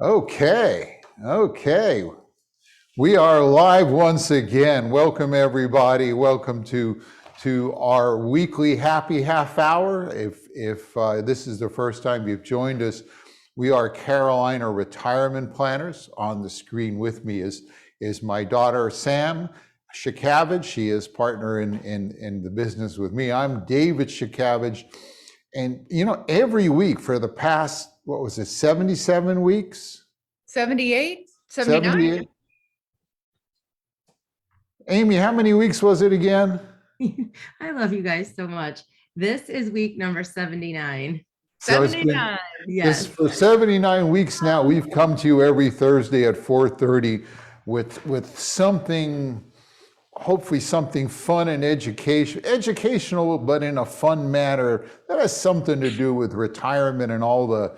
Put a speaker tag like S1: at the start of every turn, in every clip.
S1: Okay. We are live once again. Welcome everybody. Welcome to our weekly happy half hour. If this is the first time you've joined us, we are Carolina retirement planners. On the screen with me is my daughter Sam Shakavage. She is partner in the business with me. I'm David Shakavage. And every week for the past, 77 weeks?
S2: 78, 79.
S1: 78. Amy, how many weeks was it again?
S3: I love you guys so much. This is week number 79.
S1: So
S2: 79.
S3: Yes.
S1: for 79 weeks now, we've come to you every Thursday at 4:30 with something, hopefully something fun and educational, but in a fun manner that has something to do with retirement and all the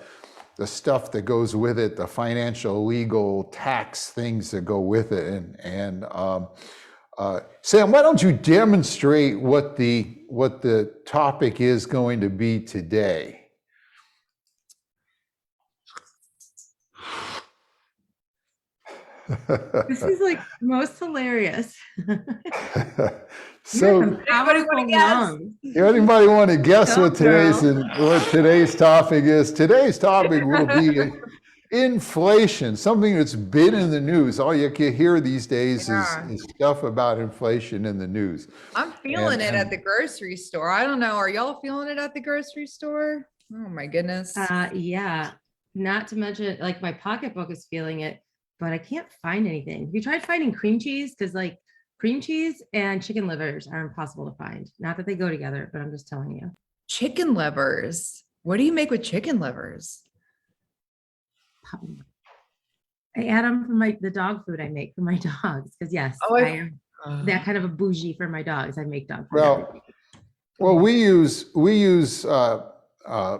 S1: stuff that goes with it, the financial, legal, tax things that go with it. And Sam, why don't you demonstrate what the topic is going to be today?
S3: This is like most hilarious.
S1: So,
S2: Anybody want to guess?
S1: anybody want to guess
S3: Go,
S1: what today's topic is? Today's topic will be inflation, something that's been in the news. All you can hear these days is stuff about inflation in the news.
S2: I'm feeling it at the grocery store. I don't know. Are y'all feeling it at the grocery store? Oh my goodness.
S3: Yeah. Not to mention, like, my pocketbook is feeling it, but I can't find anything. Have you tried finding cream cheese? Because like cream cheese and chicken livers are impossible to find. Not that they go together, but I'm just telling you.
S2: Chicken livers. What do you make with chicken livers?
S3: I add them for the dog food I make for my dogs. Because yes, I am that kind of a bougie for my dogs. I make dog food.
S1: Well, we use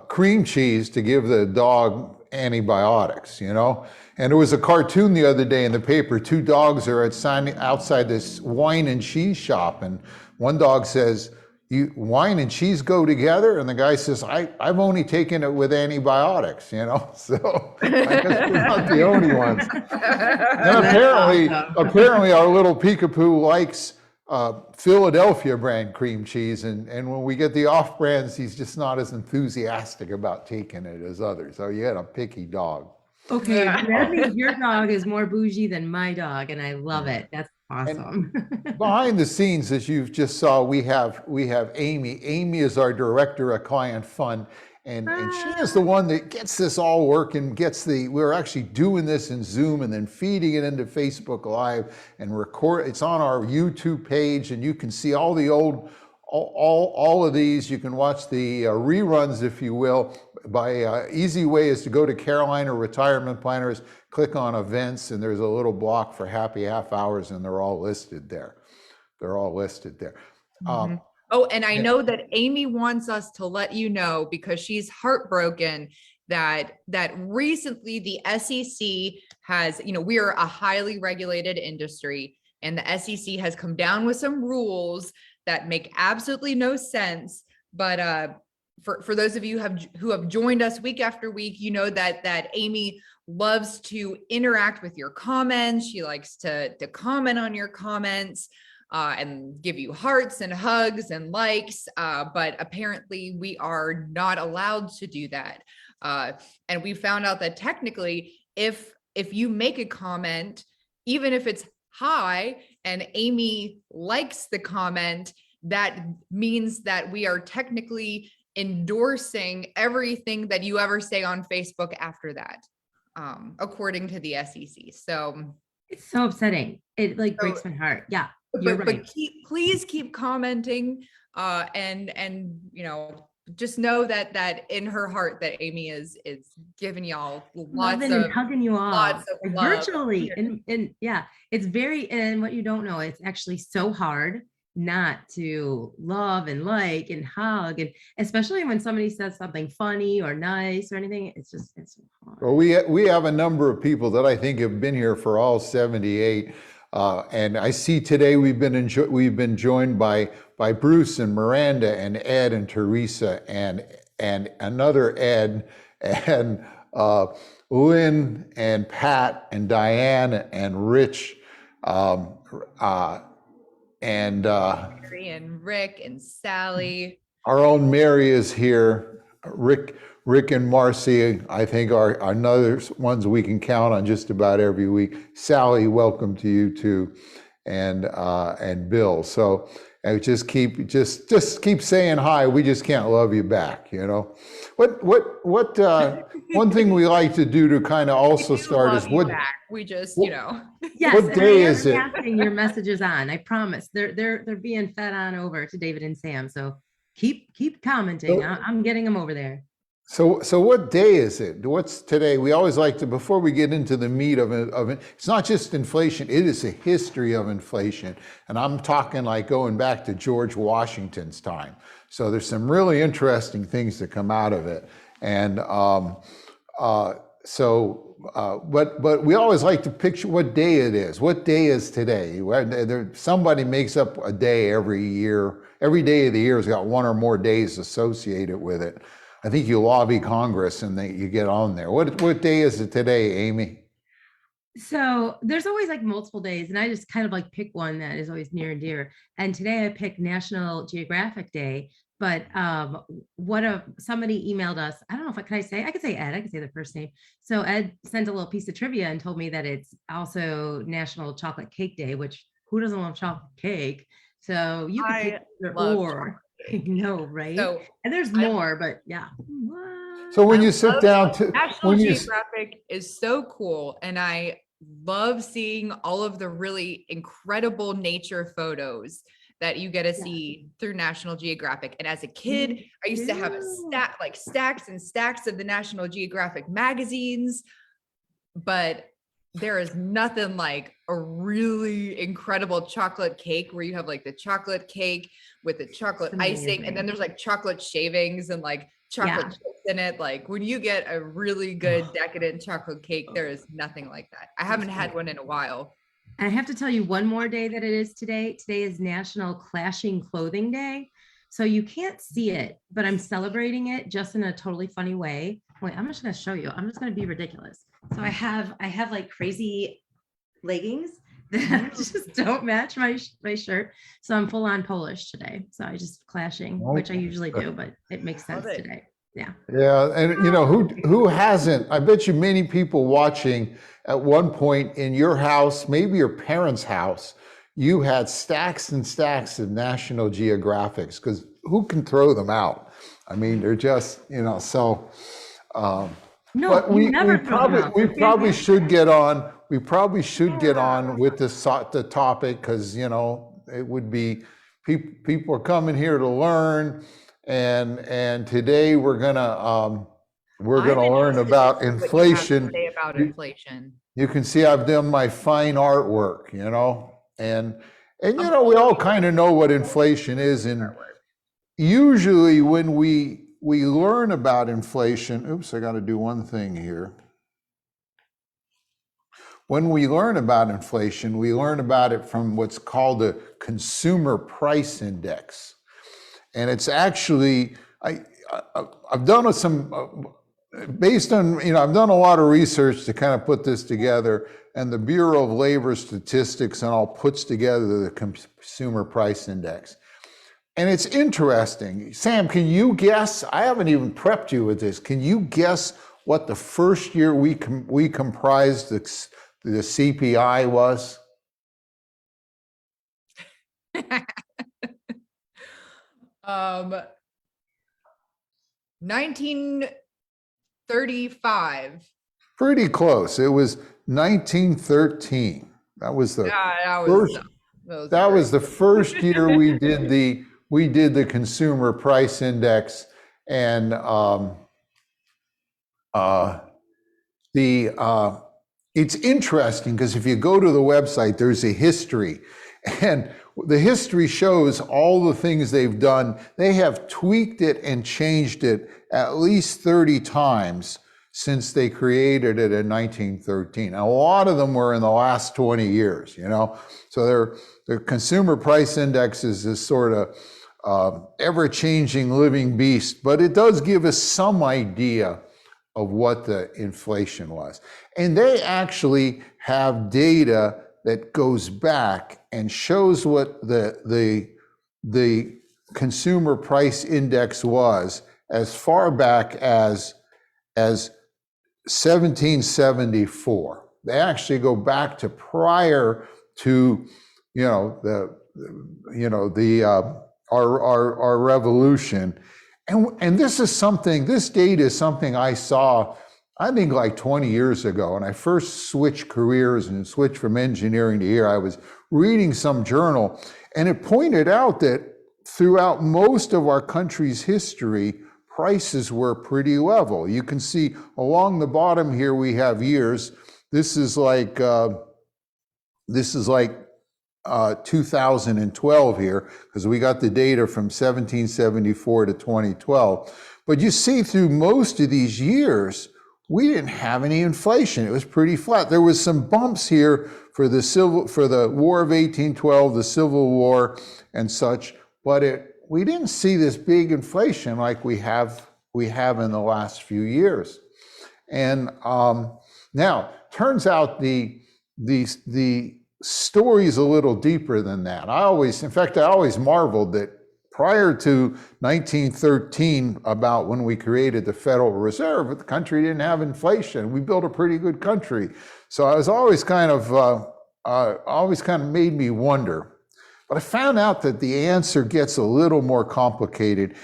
S1: cream cheese to give the dog antibiotics, and there was a cartoon the other day in the paper. Two dogs are outside this wine and cheese shop, and one dog says, wine and cheese go together? And the guy says, I've only taken it with antibiotics, so I guess we're not the only ones. And apparently our little peekapoo likes Philadelphia brand cream cheese, and when we get the off brands, he's just not as enthusiastic about taking it as others. So you had a picky dog.
S3: Okay, that means your dog is more bougie than my dog, and I love it. That's awesome.
S1: Behind the scenes, as you just saw, we have Amy. Amy is our director of client fund. And she is the one that gets this all working, we're actually doing this in Zoom and then feeding it into Facebook Live and record. It's on our YouTube page, and you can see all the all of these. You can watch the reruns, if you will. Easy way is to go to Carolina Retirement Planners, click on events, and there's a little block for happy half hours, and they're all listed there.
S3: Mm-hmm.
S2: Oh, and I know that Amy wants us to let you know, because she's heartbroken that recently the SEC has, we are a highly regulated industry, and the SEC has come down with some rules that make absolutely no sense. But for those of you who have joined us week after week, you know that Amy loves to interact with your comments. She likes to comment on your comments. And give you hearts and hugs and likes, but apparently we are not allowed to do that. And we found out that technically, if you make a comment, even if it's hi, and Amy likes the comment, that means that we are technically endorsing everything that you ever say on Facebook after that, according to the SEC. So
S3: it's so upsetting. It breaks my heart. Yeah.
S2: But please keep commenting, and just know that in her heart that Amy is giving y'all lots of
S3: and hugging you all,
S2: lots of love.
S3: virtually, and yeah, it's and what you don't know, it's actually so hard not to love and like and hug, and especially when somebody says something funny or nice or anything. It's so hard.
S1: Well, we have a number of people that I think have been here for all 78. And I see today we've been joined by Bruce and Miranda and Ed and Teresa and another Ed and Lynn and Pat and Diane and Rich, and
S2: Mary and Rick and Sally.
S1: our own Mary is here. Rick and Marcy, I think, are another ones we can count on just about every week. Sally, welcome to you too, and Bill. So just keep saying hi. We just can't love you back, you know. What one thing we like to do to kind of also start is what
S2: back. We just, you know.
S3: Yes,
S1: what day is it?
S3: Passing your messages on. I promise. They're being fed on over to David and Sam. So keep commenting. I'm getting them over there.
S1: So what day is it? What's today? We always like to, before we get into the meat of it, it's not just inflation, it is a history of inflation. And I'm talking like going back to George Washington's time. So there's some really interesting things that come out of it. And but we always like to picture what day it is. What day is today? Somebody makes up a day every year. Every day of the year has got one or more days associated with it. I think you lobby Congress and you get on there. What day is it today, Amy? So
S3: there's always like multiple days, and I just kind of like pick one that is always near and dear. And today I picked National Geographic Day. But somebody emailed us. I don't know if I could say Ed. I could say the first name. So Ed sent a little piece of trivia and told me that it's also National Chocolate Cake Day, which who doesn't love chocolate cake? So you can pick either or. I know, right? So, and there's more, but yeah.
S1: So when you sit down to
S2: National Geographic is so cool, and I love seeing all of the really incredible nature photos that you get to see through National Geographic. And as a kid, I used to have stacks and stacks of the National Geographic magazines, but there is nothing like a really incredible chocolate cake where you have like the chocolate cake with the chocolate icing, and then there's like chocolate shavings and like chocolate chips in it. Like when you get a really good decadent chocolate cake, there is nothing like that. I haven't had one in a while.
S3: And I have to tell you one more day that it is today. Today is National Clashing Clothing Day. So you can't see it, but I'm celebrating it just in a totally funny way. Wait, I'm just going to show you. I'm just going to be ridiculous. So I have like crazy leggings that just don't match my shirt. So I'm full on Polish today. So I just clashing, which I usually do, but it makes sense today. Yeah.
S1: Yeah. And you know, who hasn't, I bet you many people watching at one point in your house, maybe your parents' house, you had stacks and stacks of National Geographics, because who can throw them out? I mean, they're just, you know, so,
S3: no,
S1: but we probably should get on. We probably should get on with the topic, because, you know, it would be, people are coming here to learn. And today we're gonna learn about inflation. You can see I've done my fine artwork, you know, and you know, we all kind of know what inflation is, and usually when we learn about inflation, oops, I got to do one thing here. When we learn about inflation, we learn about it from what's called a consumer price index. And it's actually, I've done some, based on, you know, I've done a lot of research to kind of put this together, and the Bureau of Labor Statistics and all puts together the Consumer Price Index. And it's interesting. Sam, can you guess? I haven't even prepped you with this. Can you guess what the first year we comprised the CPI was?
S2: 1935.
S1: Pretty close. It was 1913. That was the first year we did the Consumer Price Index, and it's interesting because if you go to the website, there's a history, and the history shows all the things they've done. They have tweaked it and changed it at least 30 times since they created it in 1913. And a lot of them were in the last 20 years, you know. So their Consumer Price Index is this sort of ever-changing living beast, but it does give us some idea of what the inflation was. And they actually have data that goes back and shows what the consumer price index was as far back as 1774. They actually go back to prior to, our revolution. And this data is something I saw, I think like 20 years ago. When I first switched careers and switched from engineering to here, I was reading some journal, and it pointed out that throughout most of our country's history, prices were pretty level. You can see along the bottom here, we have years. This is like 2012 here, because we got the data from 1774 to 2012. But you see through most of these years, we didn't have any inflation. It was pretty flat. There was some bumps here for the War of 1812, the Civil War and such, but we didn't see this big inflation like we have in the last few years. And now, turns out the story's a little deeper than that. I always marveled that prior to 1913, about when we created the Federal Reserve, the country didn't have inflation. We built a pretty good country. So I was always kind of made me wonder. But I found out that the answer gets a little more complicated.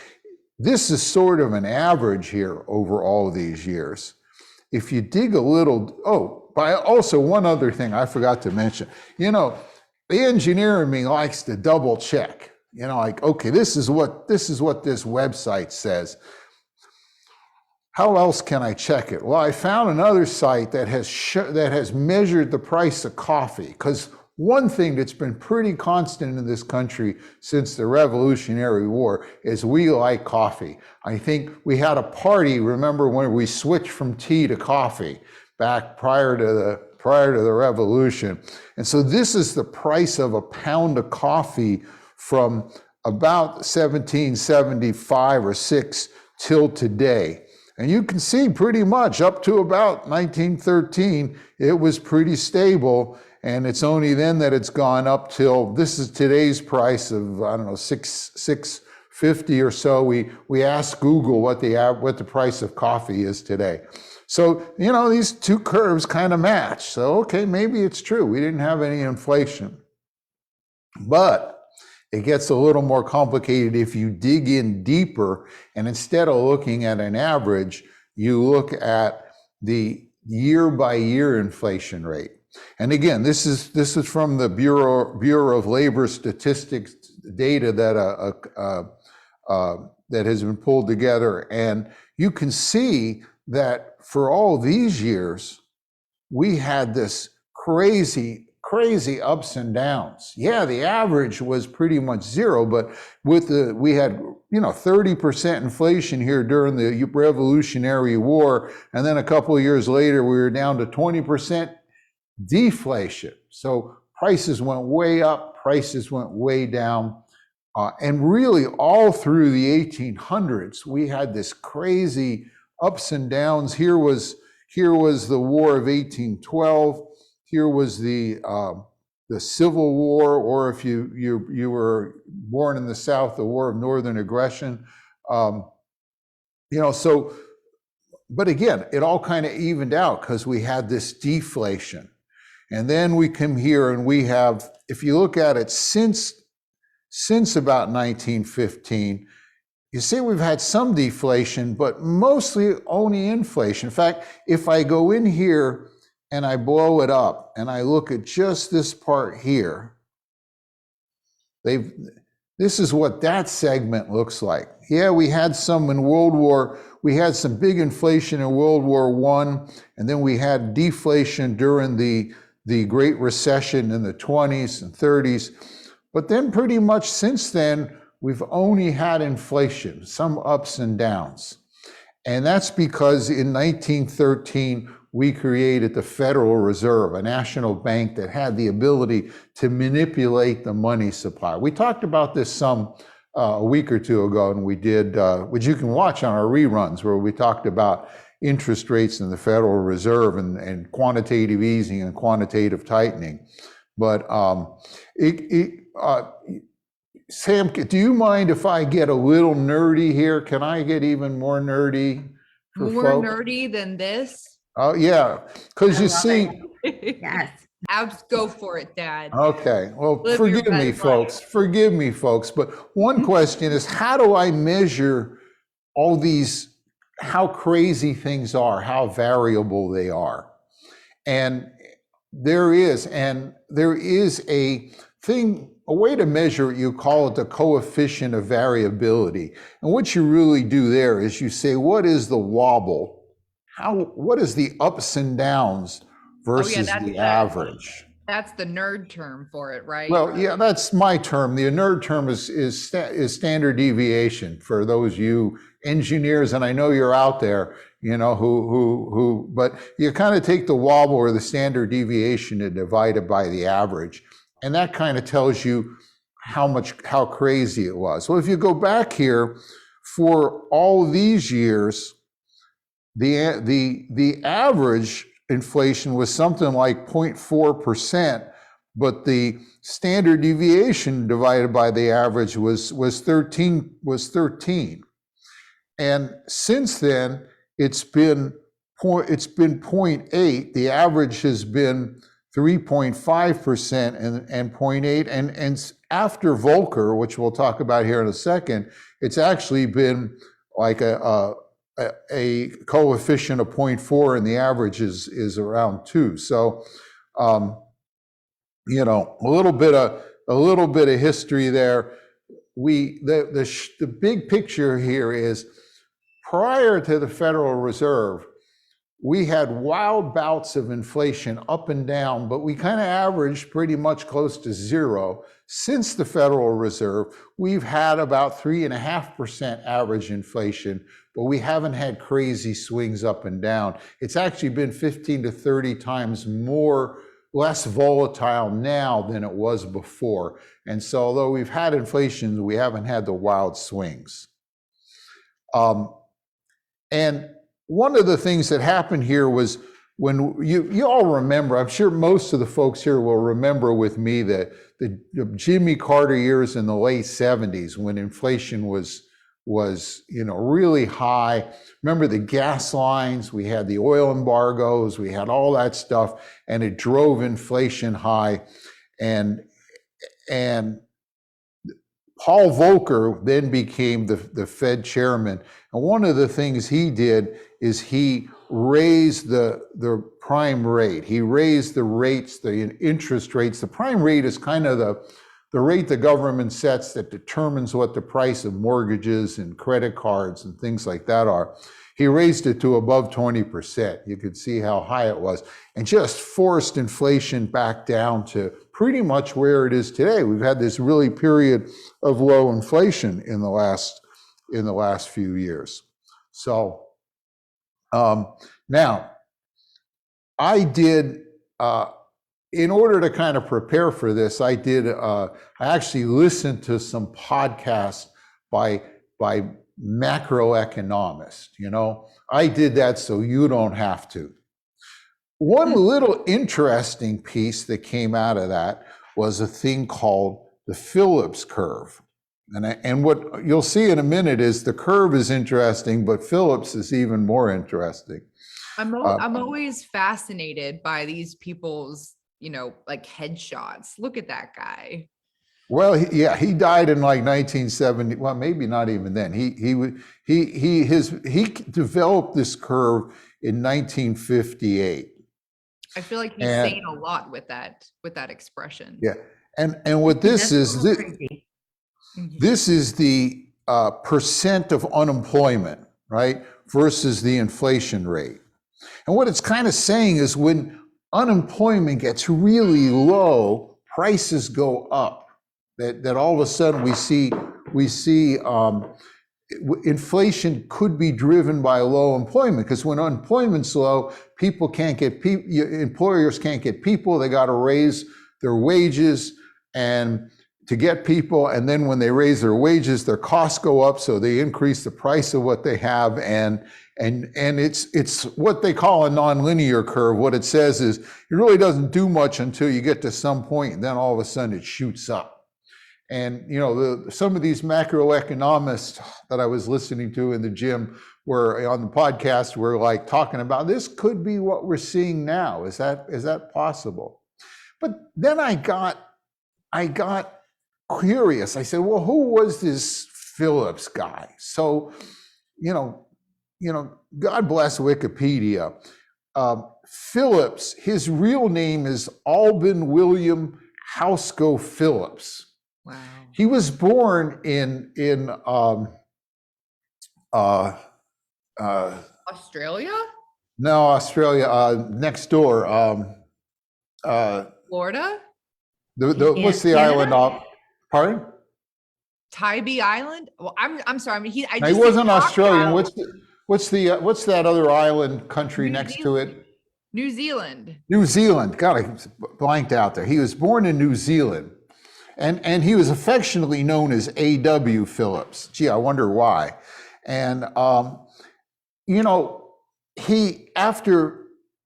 S1: This is sort of an average here over all these years. If you dig a little, also one other thing I forgot to mention, the engineer in me likes to double check, like, okay, this is what this website says. How else can I check it? Well, I found another site that has measured the price of coffee, because one thing that's been pretty constant in this country since the Revolutionary War is we like coffee. I think we had a party, remember, when we switched from tea to coffee back prior to the Revolution. And so this is the price of a pound of coffee from about 1775 or 6 till today. And you can see pretty much up to about 1913, it was pretty stable. And it's only then that it's gone up till, this is today's price of, I don't know, $6.50 or so. We asked Google what the price of coffee is today. So, these two curves kind of match. So, okay, maybe it's true. We didn't have any inflation. But it gets a little more complicated if you dig in deeper, and instead of looking at an average, you look at the year-by-year inflation rate. And again, this is from the Bureau of Labor Statistics data that has been pulled together, and you can see that for all these years, we had this crazy ups and downs. Yeah, the average was pretty much zero, but we had 30% inflation here during the Revolutionary War, and then a couple of years later, we were down to 20% deflation. So prices went way up, prices went way down. And really all through the 1800s, we had this crazy ups and downs. Here was the War of 1812. Here was the Civil War, or if you were born in the South, the War of Northern Aggression. But again, it all kind of evened out because we had this deflation. And then we come here and we have, if you look at it since about 1915, you see we've had some deflation, but mostly only inflation. In fact, if I go in here and I blow it up and I look at just this part here, this is what that segment looks like. Yeah, we had some in we had some big inflation in World War I, and then we had deflation during the Great Recession in the 20s and 30s. But then pretty much since then, we've only had inflation, some ups and downs. And that's because in 1913, we created the Federal Reserve, a national bank that had the ability to manipulate the money supply. We talked about this a week or two ago, and we did, which you can watch on our reruns, where we talked about, interest rates in the Federal Reserve and quantitative easing and quantitative tightening. But Sam, do you mind if I get a little nerdy here? Can I get even more nerdy for
S2: More
S1: folks?
S2: nerdy than this?
S1: Oh, yeah, because
S3: I
S1: you
S3: love
S1: see,
S3: it. Yes.
S2: Abs, go for it, Dad.
S1: okay, well,
S2: Live your
S1: forgive me,
S2: best life.
S1: folks. Forgive me, folks. But one question is, how do I measure all these, how crazy things are, how variable they are? And there is a thing, a way to measure it, you call it the coefficient of variability. And what you really do there is you say, what is the wobble? What is the ups and downs versus the average?
S2: That's the nerd term for it, right?
S1: Well, yeah, that's my term. The nerd term is standard deviation for those you engineers, and I know you're out there, you know, but you kind of take the wobble or the standard deviation and divide it by the average. And that kind of tells you how crazy it was. Well, if you go back here for all these years, the average inflation was something like 0.4%, but the standard deviation divided by the average was 13. And since then, it's been 0.8. The average has been 3.5% and 0.8. And after Volcker, which we'll talk about here in a second, it's actually been like a coefficient of 0.4, and the average is around 2. So, you know, a little bit of history there. The big picture here is, prior to the Federal Reserve, we had wild bouts of inflation up and down, but we kind of averaged pretty much close to zero. Since the Federal Reserve, we've had about 3.5% average inflation, but we haven't had crazy swings up and down. It's actually been 15 to 30 times less volatile now than it was before. And so although we've had inflation, we haven't had the wild swings. And one of the things that happened here was, when you all remember, I'm sure most of the folks here will remember with me the Jimmy Carter years in the late 70s, when inflation was really high. Remember the gas lines, we had the oil embargoes, we had all that stuff, and it drove inflation high. And Paul Volcker then became the Fed chairman. And one of the things he did is he raised the prime rate. He raised the rates, the interest rates. The prime rate is kind of the rate the government sets that determines what the price of mortgages and credit cards and things like that are. He raised it to above 20%. You could see how high it was, and just forced inflation back down to pretty much where it is today. We've had this really period of low inflation in the last few years. So now, I did, in order to kind of prepare for this, I actually listened to some podcasts by macroeconomists. You know, I did that so you don't have to. One little interesting piece that came out of that was a thing called the Phillips curve. And what you'll see in a minute is the curve is interesting, but Phillips is even more interesting.
S2: I'm always fascinated by these people's, like headshots. Look at that guy.
S1: Well, he died in like 1970. Well, maybe not even then. He developed this curve in 1958.
S2: I feel like he's saying a lot with that expression.
S1: Yeah, and what this is, this is the percent of unemployment, right, versus the inflation rate. And what it's kind of saying is, when unemployment gets really low, prices go up. That all of a sudden we see inflation could be driven by low employment, because when unemployment's low, employers can't get people. They got to raise their wages and to get people, and then when they raise their wages, their costs go up, so they increase the price of what they have, and And it's what they call a nonlinear curve. What it says is it really doesn't do much until you get to some point, and then all of a sudden it shoots up. And some of these macroeconomists that I was listening to in the gym were on the podcast were like talking about this could be what we're seeing now. Is that possible? But then I got curious. I said, well, who was this Phillips guy? So, God bless Wikipedia. Phillips, his real name is Alban William Housego Phillips.
S2: Wow.
S1: He was born in
S2: Australia?
S1: No, Australia, next door.
S2: Florida?
S1: What's the island off? Pardon?
S2: Tybee Island? Well, I'm sorry. I mean, he
S1: No, he wasn't Australian. What's that other island country
S2: New
S1: next to it?
S2: New Zealand.
S1: New Zealand. God, I blanked out there. He was born in New Zealand, and he was affectionately known as A.W. Phillips. Gee, I wonder why. And he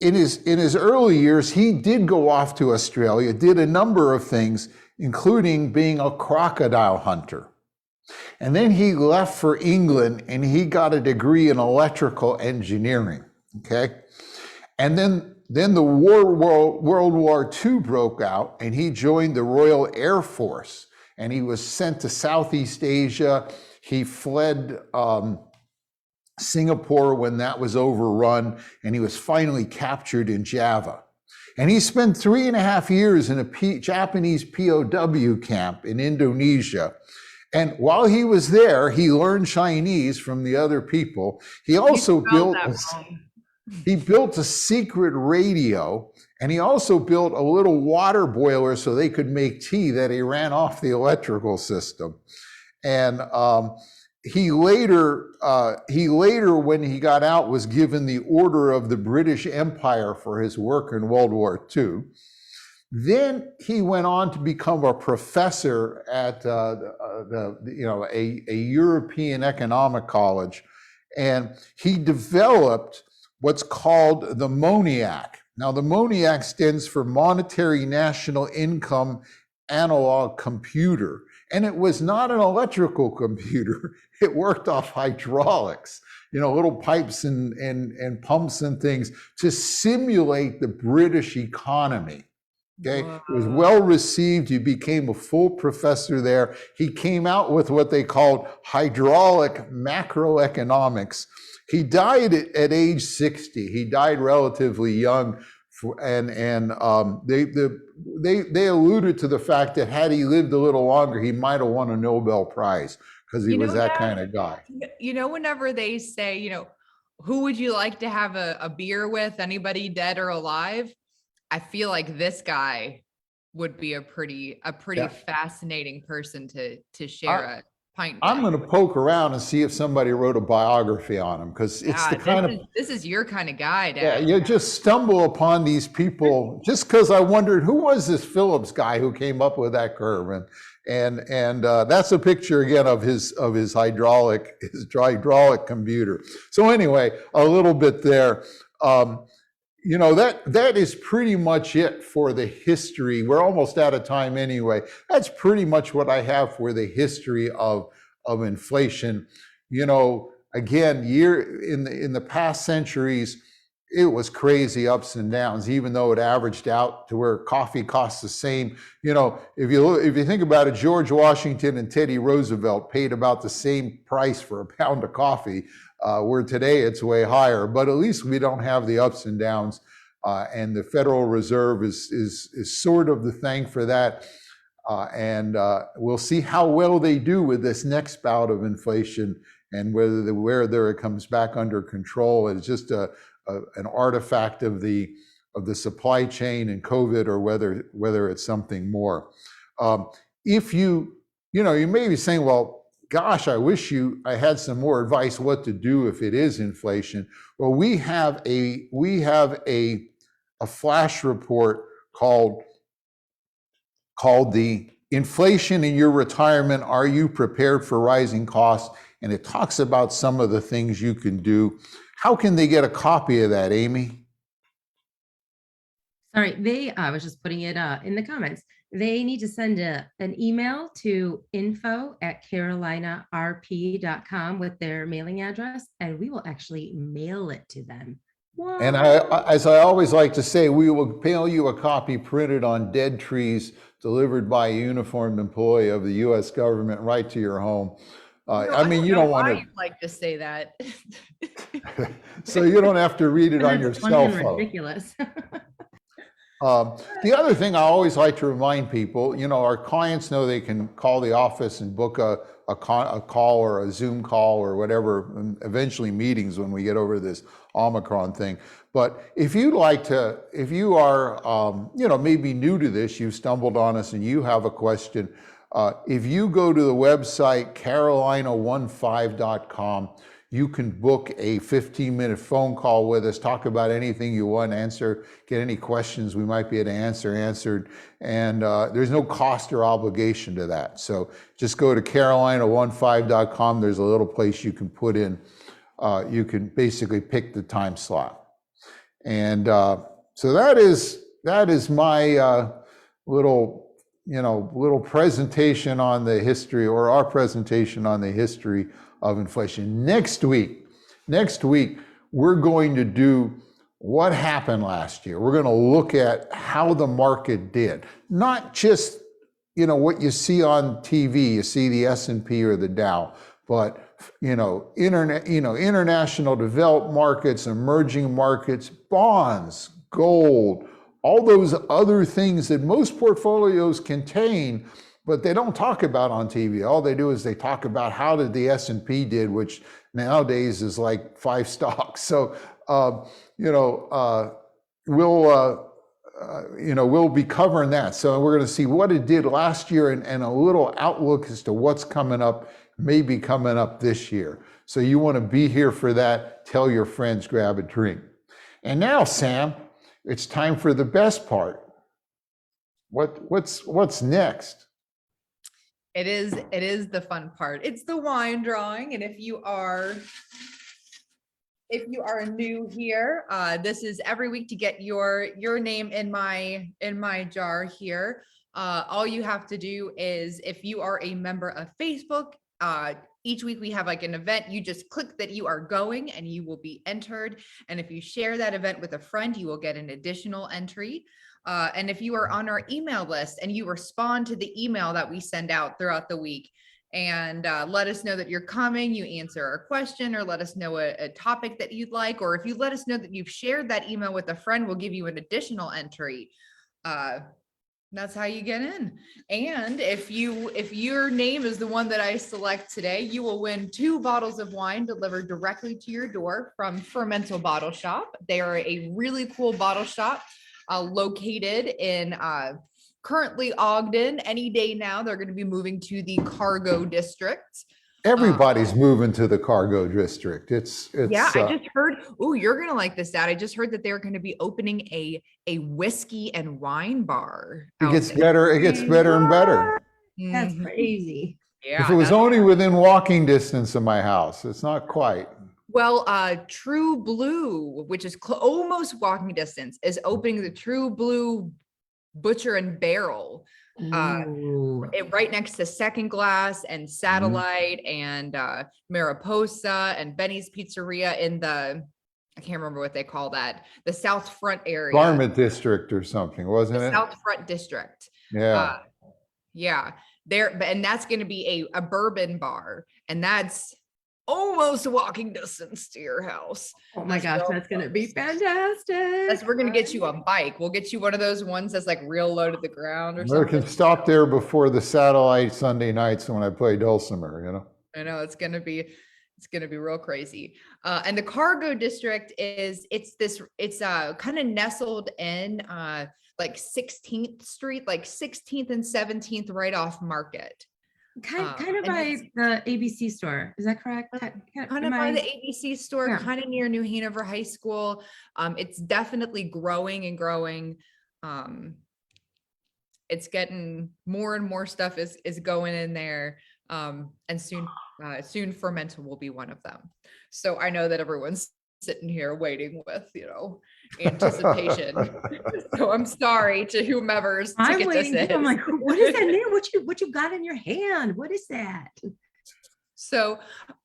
S1: in his early years, he did go off to Australia, did a number of things, including being a crocodile hunter. And then he left for England and he got a degree in electrical engineering. Okay. And then the World War II broke out and he joined the Royal Air Force and he was sent to Southeast Asia. He fled Singapore when that was overrun, and he was finally captured in Java. And he spent 3.5 years in a Japanese POW camp in Indonesia. And while he was there, he learned Chinese from the other people. He also built a secret radio, and he also built a little water boiler so they could make tea that he ran off the electrical system. And he later, when he got out, was given the Order of the British Empire for his work in World War II. Then he went on to become a professor at a European economic college, and he developed what's called the MONIAC. Now, the MONIAC stands for Monetary National Income Analog Computer. And it was not an electrical computer. It worked off hydraulics, little pipes and pumps and things to simulate the British economy. Okay. Wow. It was well received. He became a full professor there. He came out with what they called hydraulic macroeconomics. He died at age 60. He died relatively young. And they alluded to the fact that had he lived a little longer, he might have won a Nobel Prize because he was that kind of guy.
S2: Whenever they say, who would you like to have a beer with, anybody dead or alive? I feel like this guy would be a pretty fascinating person to share a pint with.
S1: I'm going to poke around and see if somebody wrote a biography on him, because it's the kind of
S2: this is your kind of guy, Dad.
S1: Yeah, you just stumble upon these people. Just because I wondered who was this Phillips guy who came up with that curve, and that's a picture again of his hydraulic computer. So anyway, a little bit there. That is pretty much it for the history. We're almost out of time anyway. That's pretty much what I have for the history of inflation. Again, in the past centuries, it was crazy ups and downs, even though it averaged out to where coffee costs the same. If you think about it, George Washington and Teddy Roosevelt paid about the same price for a pound of coffee, where today it's way higher. But at least we don't have the ups and downs, and the Federal Reserve is sort of the thing for that. And we'll see how well they do with this next bout of inflation, and whether it comes back under control. It's just an artifact of the supply chain and COVID, or whether it's something more. If you may be saying, well, gosh, I wish I had some more advice what to do if it is inflation. Well, we have a flash report called the Inflation in Your Retirement, Are You Prepared for Rising Costs? And it talks about some of the things you can do, How can they get a copy of that, Amy?
S3: Sorry, I was just putting it in the comments. They need to send an email to info@carolinarp.com with their mailing address, and we will actually mail it to them.
S1: And
S3: Whoa.
S1: as I always like to say, we will mail you a copy printed on dead trees, delivered by a uniformed employee of the U.S. government right to your home. I mean, you
S2: know
S1: don't want
S2: why
S1: to,
S2: you'd like to say that.
S1: so you don't have to read it on your
S3: That's funny
S1: cell
S3: and
S1: phone.
S3: ridiculous.
S1: The other thing I always like to remind people, you know, our clients know they can call the office and book a call or a Zoom call or whatever, and eventually meetings when we get over this Omicron thing. But if you'd like to, if you are, you know, maybe new to this, you stumbled on us and you have a question, if you go to the website carolina15.com, you can book a 15-minute phone call with us, talk about anything you want, answer, get any questions we might be able to answered. And there's no cost or obligation to that. So just go to carolina15.com. There's a little place you can put in, you can basically pick the time slot. And so that is my little, you know, little presentation on the history, or our presentation on the history of inflation. Next week, we're going to do what happened last year. We're going to look at how the market did, not just, you know, what you see on TV, you see the S&P or the Dow, but you know, international developed markets, emerging markets, bonds, gold, all those other things that most portfolios contain, but they don't talk about on TV. All they do is they talk about how did the S&P did, which nowadays is like 5 stocks. So, you know, we'll be covering that. So we're going to see what it did last year and a little outlook as to what's coming up, maybe coming up this year. So you want to be here for that. Tell your friends, grab a drink. And now, Sam, it's time for the best part. What's next?
S2: It is the fun part. It's the wine drawing. And if you are new here, this is every week to get your name in my jar here. All you have to do is, if you are a member of Facebook, each week we have like an event. You just click that you are going and you will be entered. And if you share that event with a friend, you will get an additional entry. And if you are on our email list and you respond to the email that we send out throughout the week, and let us know that you're coming, you answer our question, or let us know a topic that you'd like, or if you let us know that you've shared that email with a friend, we'll give you an additional entry. That's how you get in. And if your name is the one that I select today, you will win 2 bottles of wine delivered directly to your door from Fermento Bottle Shop. They are a really cool bottle shop located in currently Ogden. Any day now, they're going to be moving to the Cargo District.
S1: Everybody's moving to the Cargo District. It's
S2: yeah, I just heard, oh, you're gonna like this, Dad. I just heard that they're going to be opening a whiskey and wine bar.
S1: It gets better and better.
S3: That's
S2: Mhm.
S3: crazy.
S2: Yeah,
S1: If it was
S2: that's-
S1: only within walking distance of my house, it's not quite.
S2: well, True Blue, which is almost walking distance, is opening the True Blue Butcher and Barrel.
S3: Ooh.
S2: Right next to Second Glass and Satellite and Mariposa and Benny's Pizzeria in the, I can't remember what they call that, the South Front area.
S1: Garment District or something, wasn't it?
S2: South Front District.
S1: Yeah.
S2: Yeah. There, and that's going to be a bourbon bar, and that's almost walking distance to your house.
S3: Oh my gosh, that's going to be fantastic.
S2: We're going to get you a bike. We'll get you one of those ones that's like real low to the ground or
S1: I
S2: something.
S1: can stop there before the Satellite Sunday nights when I play dulcimer, you know.
S2: I know it's going to be real crazy. And the Cargo District it's kind of nestled in like 16th Street, like 16th and 17th, right off Market.
S3: Kind of
S2: and
S3: by the ABC store. Is that correct?
S2: Kind of by the ABC store,
S3: Yeah.
S2: kind of near New Hanover High School. It's definitely growing and growing. It's getting more and more stuff is going in there. And soon Fermento will be one of them. So I know that everyone's sitting here waiting with, anticipation. So I'm sorry to whomever's
S3: I'm
S2: ticket this
S3: waiting.
S2: is.
S3: I'm like, what is that name? What you got in your hand? What is that?
S2: So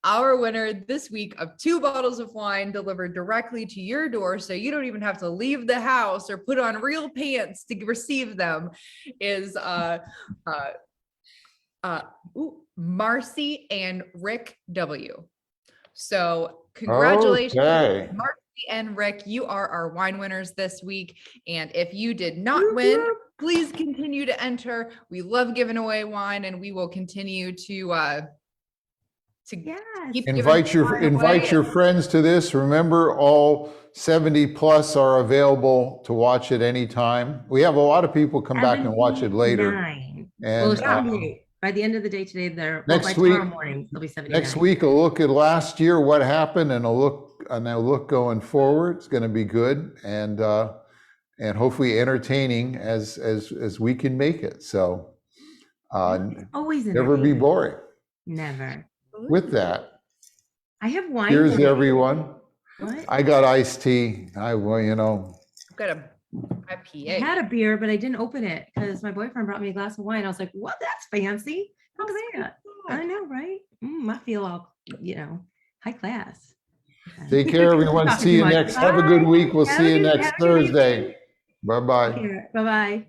S2: our winner this week of 2 bottles of wine delivered directly to your door, so you don't even have to leave the house or put on real pants to receive them, is Marcy and Rick W. So congratulations,
S1: Okay.
S2: Marcy and Rick. You are our wine winners this week. And if you did not win, please continue to enter. We love giving away wine, and we will continue to
S3: Yes.
S2: keep
S1: Invite
S2: giving wine away.
S1: your friends to this. Remember, all 70 plus are available to watch at any time. We have a lot of people come back and watch it later.
S3: 79.
S1: And
S3: Well, 78. By the end of the day today, they're by
S1: next
S3: tomorrow
S1: week-
S3: morning, they'll be 79.
S1: next week, a look at last year, what happened, and a look going forward. It's going to be good and hopefully entertaining as we can make it. So
S3: It's always
S1: never be
S3: entertaining.
S1: boring.
S3: Never.
S1: With that,
S3: I have wine.
S1: here's
S3: today.
S1: everyone.
S3: What?
S1: I got iced tea.
S2: I've got a
S3: I
S2: IPA.
S3: had a beer, but I didn't open it because my boyfriend brought me a glass of wine. I was like, "What? That's fancy! Look at that! I know, right? I feel all high class."
S1: Take care, everyone.
S3: Talking
S1: See you
S3: too much.
S1: next. Have a good week. We'll
S3: Have
S1: see
S3: a
S1: you
S3: good-
S1: next
S3: have a good
S1: Thursday.
S3: evening.
S1: Bye-bye.
S3: Bye bye.